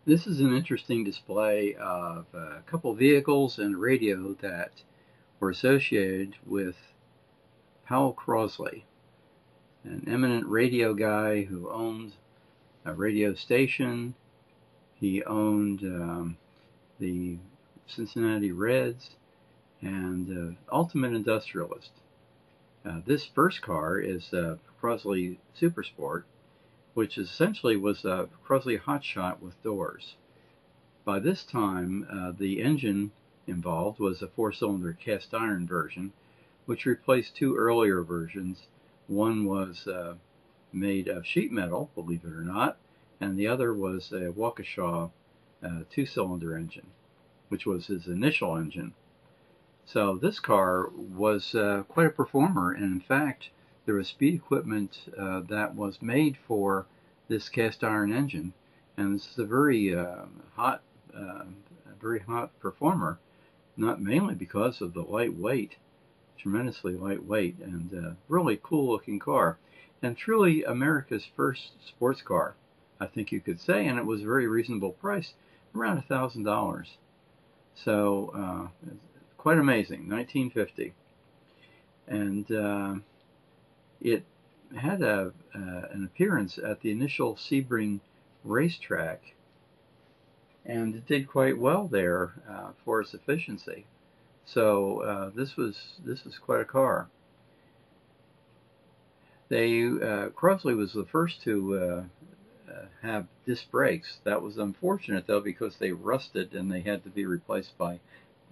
This is an interesting display of a couple vehicles and a radio that were associated with Powell Crosley, an eminent radio guy who owned a radio station. He owned the Cincinnati Reds and ultimate industrialist. This first car is a Crosley Supersport, which essentially was a Crosley hotshot with doors. By this time, the engine involved was a four-cylinder cast iron version, which replaced two earlier versions. One was made of sheet metal, believe it or not, and the other was a Waukeshaw two-cylinder engine, which was his initial engine. So this car was quite a performer, and in fact, there was speed equipment that was made for this cast iron engine, and this is a very hot performer, not mainly because of the lightweight, tremendously lightweight, and really cool looking car, and truly America's first sports car, I think you could say, and it was a very reasonable price, around $1,000. So quite amazing, 1950. And it had an appearance at the initial Sebring racetrack, and it did quite well there for its efficiency. So this was quite a car. Crosley was the first to have disc brakes. That was unfortunate though, because they rusted and they had to be replaced by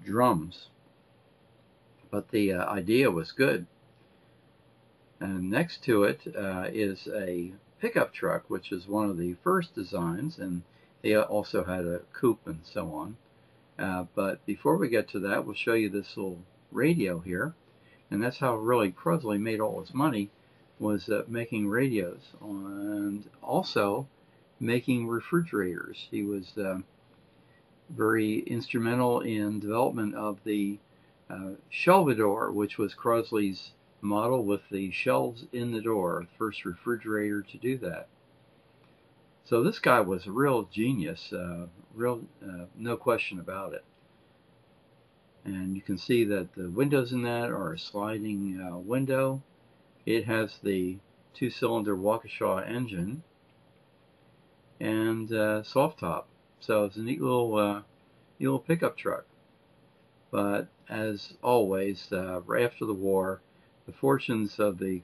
drums. But the idea was good. And next to it is a pickup truck, which is one of the first designs, and they also had a coupe and so on. But before we get to that, we'll show you this little radio here, and that's how really Crosley made all his money, was making radios and also making refrigerators. He was very instrumental in development of the Shelvador, which was Crosley's model with the shelves in the door, first refrigerator to do that. So this guy was a real genius, no question about it. And you can see that the windows in that are a sliding window. It has the two-cylinder Waukeshaw engine and soft top. So it's a neat little pickup truck. But as always, right after the war, the fortunes of the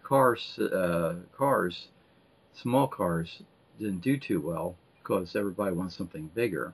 small cars, didn't do too well because everybody wants something bigger.